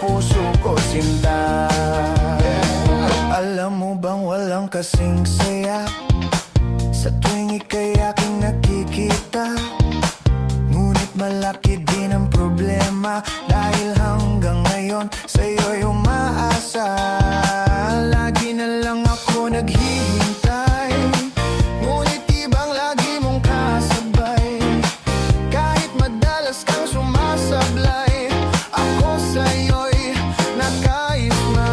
puso ko sinta. Alam mo bang walang kasing saya sa tuwing ika'y aking nakikita? Ngunit malaki din ang problema, dahil hanggang ngayon sa'yo'y umaasa. Lagi na lang ako naghihintay, ngunit ibang lagi mong kasabay. Kahit madalas kang sumasablay, ako sa'yo'y nakaisma.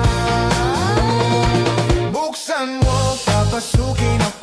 Buksan mo, papasukin ako